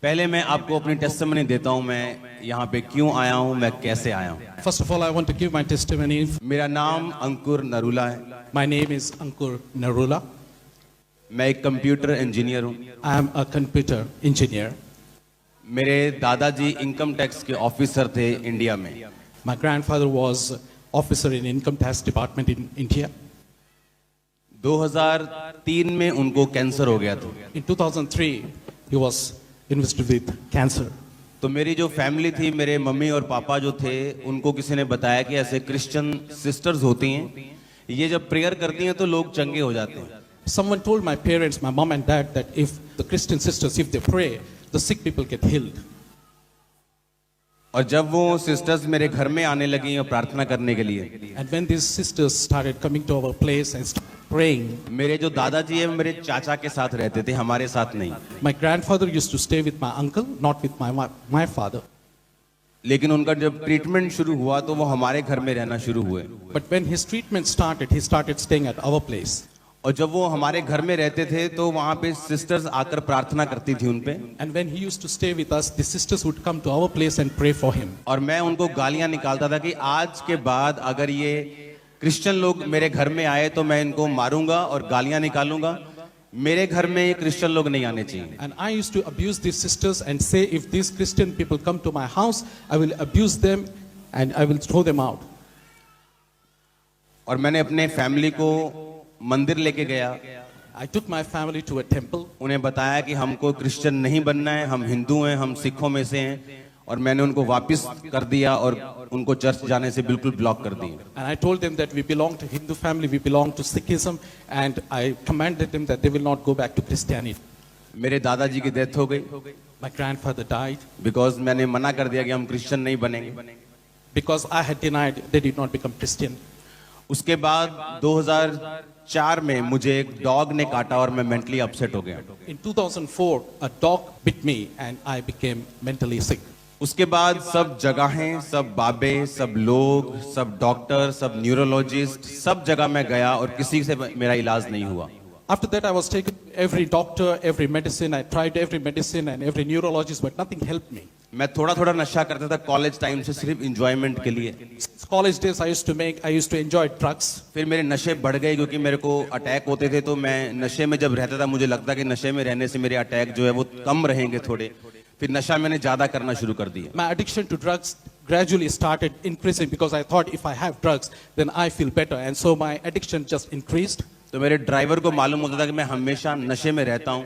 पहले मैं आपको अपनी टेस्टिमनी देता हूं, मैं यहाँ पे क्यों आया हूं, मैं कैसे आया हूं। First of all, I want to give my testimony. मेरा नाम अंकुर नरूला है। My name is Ankur Narula. मैं एक कंप्यूटर इंजीनियर हूं। I am a computer engineer. मेरे दादाजी इनकम टैक्स के ऑफिसर थे इंडिया में। My grandfather was officer in income tax department in India. 2003 में उनको कैंसर हो गया था। In 2003, he was invested with cancer. तो मेरी जो फैमिली थी, मेरे मम्मी और पापा जो थे, उनको किसी ने बताया कि ऐसे क्रिश्चियन सिस्टर्स होती हैं, ये जब प्रेयर करती हैं तो लोग चंगे हो जाते हैं। Someone told my parents, my mom and dad, that if the Christian sisters, if they pray, the sick people get healed. और जब वो सिस्टर्स मेरे घर में आने लगी और प्रार्थना करने के लिए, And when these sisters started coming to our place and praying, मेरे जो दादाजी है मेरे चाचा के साथ रहते थे, हमारे साथ नहीं। my grandfather used to stay with my uncle, not with my father. लेकिन उनका जब ट्रीटमेंट शुरू हुआ तो वो हमारे घर में रहना शुरू हुए। But when his treatment started, he started staying at our place. और जब वो हमारे घर में रहते थे तो वहाँ पे सिस्टर्स आकर प्रार्थना करती थी उन पे। And when he used to stay with us, the sisters would come to our place and pray for him. और मैं उनको गालियां निकालता था कि आज के बाद अगर ये क्रिश्चियन लोग मेरे घर में आए तो मैं इनको मारूंगा और गालियां निकालूंगा। मेरे घर में ये क्रिश्चियन लोग नहीं आने चाहिए। And I used to abuse these sisters and say, if these Christian people come to my house, I will abuse them and I will throw them out. और मैंने अपने फैमिली को मंदिर लेके गया। I took my family to a temple. उन्हें बताया कि हमको क्रिश्चियन नहीं बनना है, हम हिंदू हैं, हम सिखों में से हैं। और मैंने उनको वापस कर दिया और उनको चर्च जाने से बिल्कुल ब्लॉक कर दिया। And I told them that we belong to Hindu family, we belong to Sikhism, and I commanded them that they will not go back to Christianity. मेरे दादाजी की डेथ हो गई My grandfather died बिकॉज मैंने मना कर दिया कि हम क्रिश्चियन नहीं बनेंगे। because I had denied they did not become Christian. उसके बाद 2004 में मुझे एक डॉग ने काटा और मैं मेंटली अपसेट हो गया। In 2004, a dog bit me and I became mentally sick. उसके बाद सब जगहें, सब बाबे, सब लोग, सब डॉक्टर, सब न्यूरोलॉजिस्ट, सब जगह मैं गया और किसी से मेरा इलाज नहीं हुआ। After that, I was taken every doctor, every medicine. I tried every medicine and every neurologist, but nothing helped me. मैं थोड़ा थोड़ा नशा करता था कॉलेज टाइम से, सिर्फ इंजॉयमेंट के लिए। College days, I used to enjoy drugs. फिर मेरे नशे बढ़ गए क्योंकि मेरे को अटैक होते थे, तो मैं नशे में जब रहता था मुझे लगता कि नशे में रहने से मेरे अटैक जो है वो कम रहेंगे थोड़े। फिर नशा मैंने ज्यादा करना शुरू कर दिया। My addiction to drugs gradually started increasing because I thought if I have drugs, then I feel better, and so my addiction just increased. तो मेरे ड्राइवर को मालूम होता था कि मैं हमेशा नशे में रहता हूँ,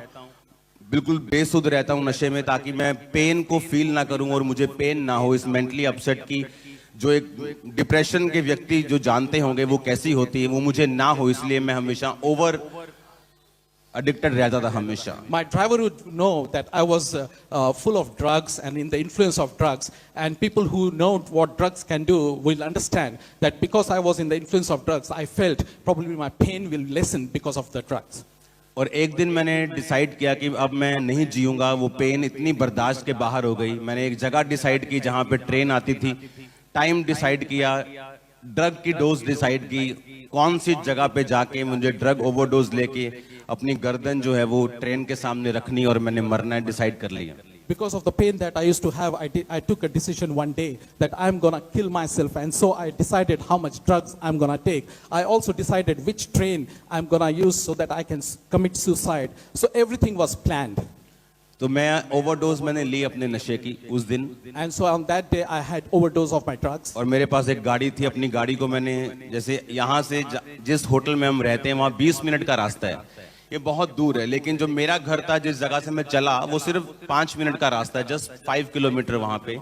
बिल्कुल बेसुध रहता हूँ नशे में, ताकि मैं पेन को फील ना करूं और मुझे पेन ना हो। इस मेंटली अपसेट की जो एक डिप्रेशन के व्यक्ति जो जानते होंगे वो कैसी होती है, वो मुझे ना हो, इसलिए मैं हमेशा ओवर addicted रहता था हमेशा। My driver would know that I was full of drugs and in the influence of drugs, and people who know what drugs can do will understand that because I was in the influence of drugs, I felt probably my pain will lessen because of the drugs. और एक दिन मैंने decide किया कि अब मैं नहीं जीऊंगा, वो पेन इतनी बर्दाश्त के बाहर हो गई। मैंने एक जगह डिसाइड की जहां पे ट्रेन आती थी, टाइम डिसाइड किया, ड्रग की डोज डिसाइड की, कौन सी जगह पे जाके मुझे ड्रग ओवरडोज लेके अपनी गर्दन जो है वो ट्रेन के सामने रखनी और मैंने मरना है, डिसाइड कर लिया। Because of the pain that I used to have, I took a decision one day that I'm gonna kill myself, and so I decided how much drugs I'm gonna take. I also decided which train I'm gonna use so that I can commit suicide. So everything was planned. तो मैं overdose मैंने ली अपने नशे की उस दिन। And so on that day I had overdose of my drugs. और मेरे पास एक गाड़ी थी, अपनी गाड़ी को मैंने, जैसे यहाँ से जिस होटल में हम रहते हैं वहाँ 20 मिनट का रास्ता है, ये बहुत दूर है, लेकिन जो मेरा घर था जिस जगह से मैं चला वो सिर्फ 5 मिनट का रास्ता है, जस्ट 5 किलोमीटर वहाँ पे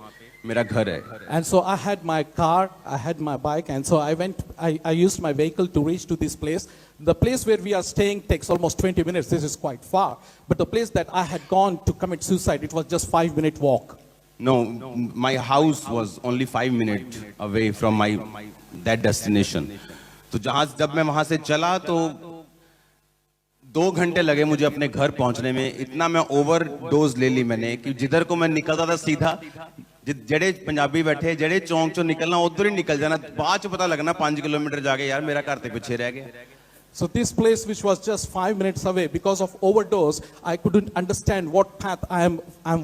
मेरा घर है। And so I had my car, I had my bike, and so I used my vehicle to reach to this place. The place where we are staying takes almost 20 minutes. This is quite far. But the place that I had gone to commit suicide, it was just 5-minute walk. No, my house was only 5 minutes away from that destination. तो जब मैं वहाँ से चला तो 2 घंटे लगे मुझे अपने घर पहुंचने में। इतना मैं ओवर डोज ले ली मैंने कि जिधर को मैं निकलता था सीधा, जेड़े पंजाबी बैठे जेड़े चौंक चो निकलना उधर ही निकल जाना, बाद च पता लगना 5 किलोमीटर जाके यार मेरा घर ते पिछे रह गया। So this place, which was just 5 minutes away, because of overdose, I couldn't understand what path I'm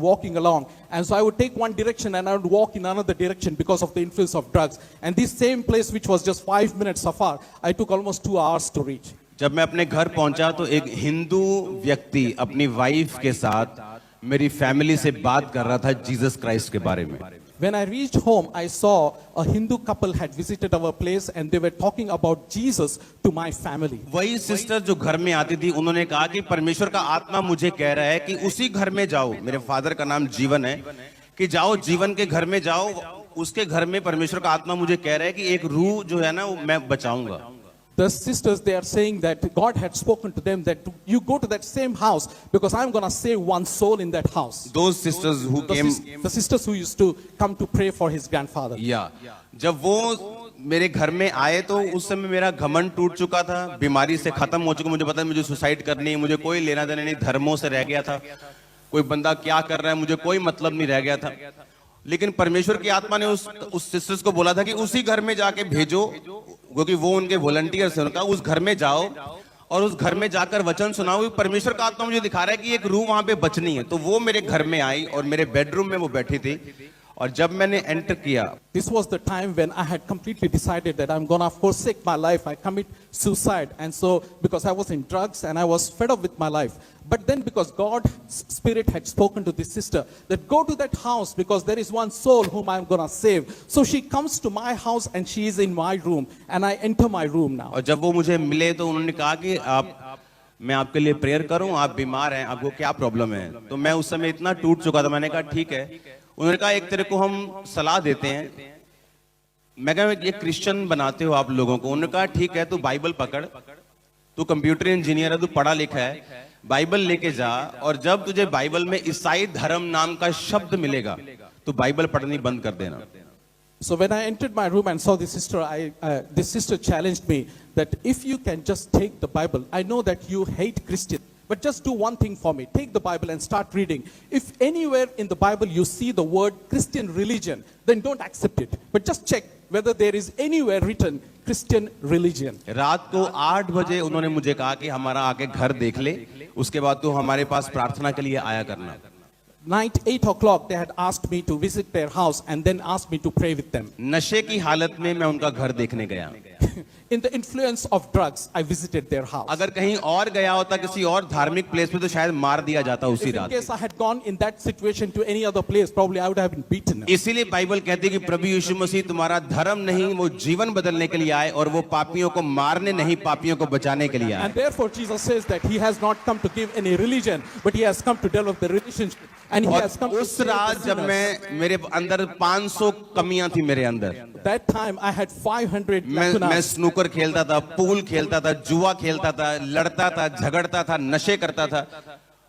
walking along. And so I would take one direction and I would walk in another direction because of the influence of drugs. And this same place, which was just 5 minutes afar, I took almost 2 hours to reach. जब मैं अपने घर पहुंचा तो एक हिंदू व्यक्ति अपनी wife के साथ मेरी फैमिली से बात कर रहा था जीसस क्राइस्ट के बारे में। When I reached home, I saw a Hindu couple had visited our place and they were talking about Jesus to my family. वही सिस्टर जो घर में आती थी, उन्होंने कहा कि परमेश्वर का आत्मा मुझे कह रहा है कि उसी घर में जाओ, मेरे फादर का नाम जीवन है, कि जाओ जीवन के घर में जाओ, उसके घर में परमेश्वर का आत्मा मुझे कह रहा है कि एक रूह जो है ना वो मैं बचाऊंगा। The sisters, they are saying that God had spoken to them that you go to that same house because I'm going to save one soul in that house. Those sisters who came, The sisters who used to come to pray for his grandfather. या जब वो मेरे घर में आए तो उस समय मेरा घमंड टूट चुका था, बीमारी से खत्म हो चुका, मुझे पता है मुझे सुसाइड करनी है, मुझे कोई लेना देना नहीं, धर्मों से रह गया था, कोई बंदा क्या कर रहा है मुझे कोई मतलब नहीं रह गया था। लेकिन परमेश्वर की आत्मा ने उस सिस्टर्स को बोला था कि उसी घर में जाके भेजो, क्योंकि वो उनके वॉलंटियर्स हैं, उनका उस घर में जाओ और उस घर में जाकर वचन सुनाओ। परमेश्वर का आत्मा मुझे दिखा रहा है कि एक रूह वहां पे बचनी है। तो वो मेरे घर में आई और मेरे बेडरूम में वो बैठी थी, और जब मैंने एंटर किया, This was the time when I had completely decided that I'm gonna forsake my life. I commit suicide, and so because I was in drugs and I was fed up with my life. But then because God's Spirit had spoken to this sister that go to that house because there is one soul whom I'm gonna save. So she comes to my house and she is in my room, and I enter my room now. और जब वो मुझे मिले तो उन्होंने कहा कि मैं आपके लिए प्रेयर करूं, आप बीमार हैं, आपको क्या प्रॉब्लम है? तो मैं उस समय इतना टूट चुका था, मैंने कहा ठीक है। उन्होंने कहा एक तेरे को हम सलाह देते हैं। मैं कहा ये क्रिश्चियन बनाते हो आप लोगों को। उन्होंने कहा ठीक है, तू बाइबल पकड़, तू कंप्यूटर इंजीनियर है, तू पढ़ा लिखा है, बाइबल लेके जा, और जब तुझे बाइबल में ईसाई धर्म नाम का शब्द मिलेगा तो बाइबल पढ़नी बंद कर देना। So when I entered my room and saw this sister, this sister challenged me that if you can just take the Bible, I know that you hate Christians, but just do one thing for me. Take the Bible and start reading. If anywhere in the Bible you see the word Christian religion, then don't accept it. But just check whether there is anywhere written Christian religion. रात को 8 बजे उन्होंने मुझे कहा कि हमारा आके घर देख ले, उसके बाद तू हमारे पास प्रार्थना के लिए आया करना। Night 8 o'clock, they had asked me to visit their house and then asked me to pray with them. नशे की हालत में मैं उनका घर देखने गया। In the influence of drugs, I visited their house. अगर कहीं और गया होता किसी और धार्मिक प्लेस पे तो शायद मार दिया जाता उसी If in रात। case I had gone in that situation to any other place, probably I would have been beaten. इसीलिए बाइबल कहती है कि प्रभु यीशु मसीह तुम्हारा धर्म नहीं, वो जीवन बदलने के लिए आए, और वो पापियों को मारने नहीं, पापियों को बचाने के लिए आए। And therefore Jesus says that he has not come to give any religion, but he has come to develop the relationship. And he has come और to उस save the रात जब sinners. मैं मेरे अंदर 500 कमियां थी मेरे अंदर। That time I had 500 मैं lacunas. स्नूकर खेलता था, पूल खेलता था, जुआ खेलता था, लड़ता था, झगड़ता था, नशे करता था।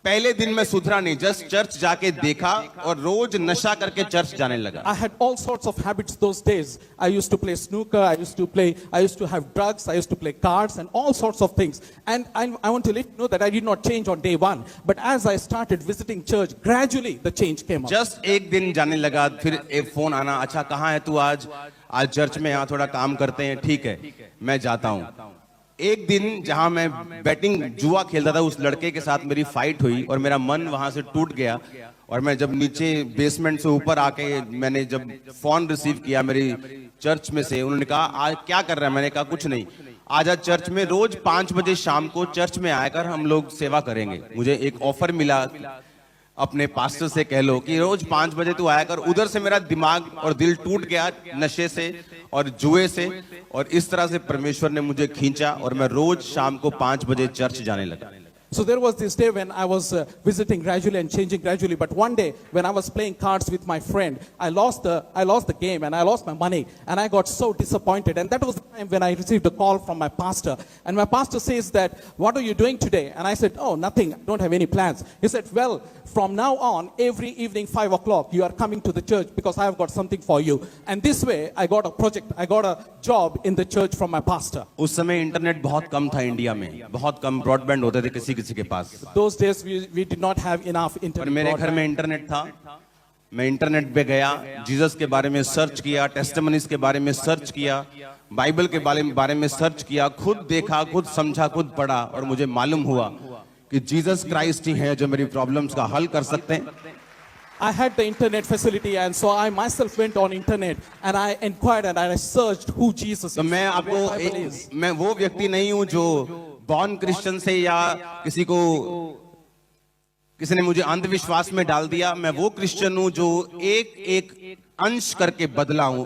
पहले दिन मैं सुधरा नहीं, जस्ट चर्च जाके देखा और रोज नशा करके चर्च जाने लगा। I had all sorts of habits those days. I used to play snooker, I used to have drugs, I used to play cards and all sorts of things. And I want to let you know that I did not change on day one. But as I started visiting church, gradually the change came up. Just एक दिन जाने लगा, फिर एक phone आना, अच्छा कहाँ है तू आज चर्च में, यहाँ थोड़ा काम करते हैं, ठीक है मैं जाता हूँ। एक दिन जहां मैं बैटिंग जुआ खेलता था, उस लड़के के साथ मेरी फाइट हुई और मेरा मन वहां से टूट गया, और मैं जब नीचे बेसमेंट से ऊपर आके मैंने जब फोन रिसीव किया मेरी चर्च में से, उन्होंने कहा आज क्या कर रहा है? मैंने कहा कुछ नहीं, आजा चर्च में रोज 5 बजे शाम को चर्च में आकर हम लोग सेवा करेंगे। मुझे एक ऑफर मिला, अपने पास्टर से कह लो कि रोज 5 बजे तू आया कर। उधर से मेरा दिमाग और दिल टूट गया नशे से और जुए से, और इस तरह से परमेश्वर ने मुझे खींचा और मैं रोज शाम को 5 बजे चर्च जाने लगा। So there was this day when I was visiting gradually and changing gradually. But one day when I was playing cards with my friend, I lost the game and I lost my money, and I got so disappointed. And that was the time when I received a call from my pastor. And my pastor says that, "What are you doing today?" And I said, "Oh, nothing. I don't have any plans." He said, "Well, from now on, every evening 5 o'clock, you are coming to the church because I have got something for you." And this way, I got a project. I got a job in the church from my pastor. उस समय internet बहुत कम था India में, बहुत कम broadband होते थे किसी के पास। Those days we did not have enough और internet. मेरे घर broadband. में इंटरनेट था। मैं इंटरनेट पे गया, जीसस के बारे में सर्च किया, टेस्टिमनीज के बारे में सर्च किया, बाइबल के बारे में सर्च किया, खुद देखा, खुद समझा, खुद पढ़ा, और मुझे मालूम हुआ कि जीसस क्राइस्ट ही है जो मेरी प्रॉब्लम्स का हल कर सकते हैं। I had the internet facility, and so I myself went on internet and I inquired and I searched who Jesus is. तो मैं what Bible आपको is. मैं वो व्यक्ति नहीं हूं जो बॉर्न क्रिश्चियन से या किसी ने मुझे अंधविश्वास में डाल दिया। मैं वो क्रिश्चियन हूं जो एक एक अंश करके बदला हूं।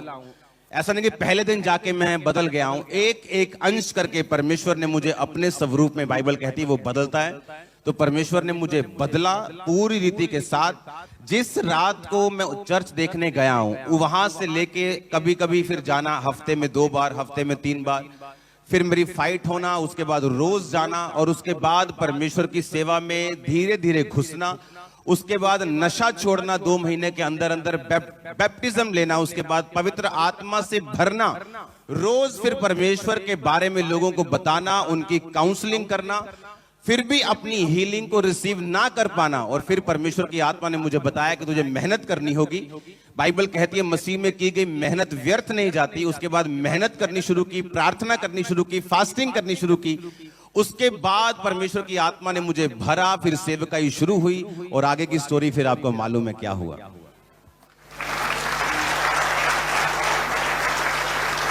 ऐसा नहीं कि पहले दिन जाके मैं बदल गया हूं, एक एक अंश करके परमेश्वर ने मुझे अपने स्वरूप में, बाइबल कहती है वो बदलता है, तो परमेश्वर ने मुझे बदला पूरी रीति के साथ। जिस रात को मैं चर्च देखने गया हूं, वहां से लेके कभी कभी फिर जाना, हफ्ते में 2 बार, हफ्ते में 3 बार, फिर मेरी फाइट होना, उसके बाद रोज जाना, और उसके बाद परमेश्वर की सेवा में धीरे धीरे घुसना, उसके बाद नशा छोड़ना, 2 महीने के अंदर अंदर बैप्टिज्म लेना, उसके बाद पवित्र आत्मा से भरना, रोज फिर परमेश्वर के बारे में लोगों को बताना, उनकी काउंसलिंग करना, फिर भी अपनी हीलिंग को रिसीव ना कर पाना, और फिर परमेश्वर की आत्मा ने मुझे बताया कि तुझे मेहनत करनी होगी। बाइबल कहती है मसीह में की गई मेहनत व्यर्थ नहीं जाती। उसके बाद मेहनत करनी शुरू की, प्रार्थना करनी शुरू की, फास्टिंग करनी शुरू की। उसके बाद परमेश्वर की आत्मा ने मुझे भरा, फिर सेवकाई शुरू हुई, और आगे की स्टोरी फिर आपको मालूम है क्या हुआ।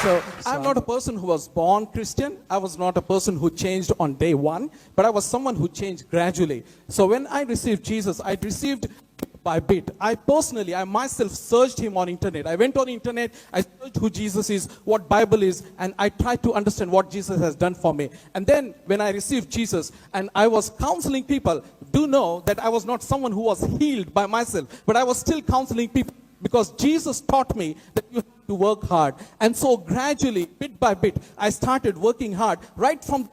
So I'm not a person who was born Christian. I was not a person who changed on day one, but I was someone who changed gradually. So when I received Jesus, I received by bit. I myself searched him on internet. I went on internet, I searched who Jesus is, what Bible is, and I tried to understand what Jesus has done for me. And then when I received Jesus and I was counseling people, do know that I was not someone who was healed by myself, but I was still counseling people because Jesus taught me that you have to work hard. And so gradually, bit by bit, I started working hard right from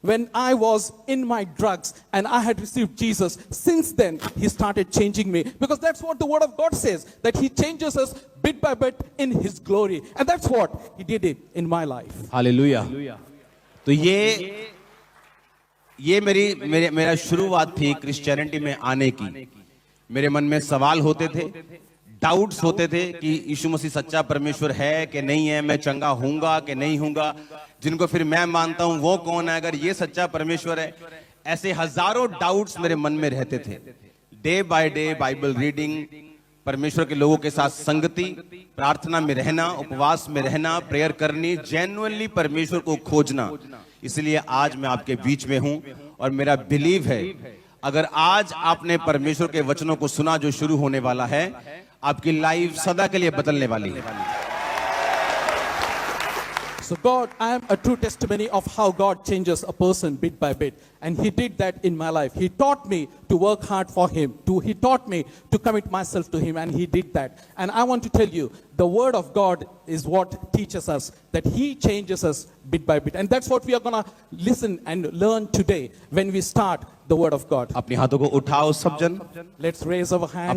when I was in my drugs and I had received Jesus. Since then, he started changing me, because that's what the word of God says, that he changes us bit by bit in his glory. And that's what he did it in my life. Hallelujah. तो ये मेरा शुरुआत थी Christianity में आने की। मेरे मन में सवाल होते थे, डाउट्स होते थे कि यीशु मसीह सच्चा परमेश्वर है कि नहीं है, मैं चंगा हूंगा कि नहीं हूंगा, जिनको फिर मैं मानता हूं वो कौन है अगर ये सच्चा परमेश्वर है। ऐसे हजारों डाउट्स मेरे मन में रहते थे। Day by day Bible reading, परमेश्वर के लोगों के साथ संगति, प्रार्थना में रहना, उपवास में रहना, प्रेयर करनी, जेन्युइनली परमेश्वर को खोजना। इसलिए आज मैं आपके बीच में हूं, और मेरा बिलीव है अगर आज आपने परमेश्वर के वचनों को सुना जो शुरू होने वाला है, आपकी लाइफ सदा के लिए बदलने वाली है। So God, I am a true testimony of how God changes a person bit by bit. And he did that in my life. He taught me to work hard for him. He taught me to commit myself to him, and he did that. And I want to tell you, the word of God is what teaches us, that he changes us bit by bit. And that's what we are going to listen and learn today when we start the word of God. अपने हाथों को उठाओ सब जन, Let's raise our hands.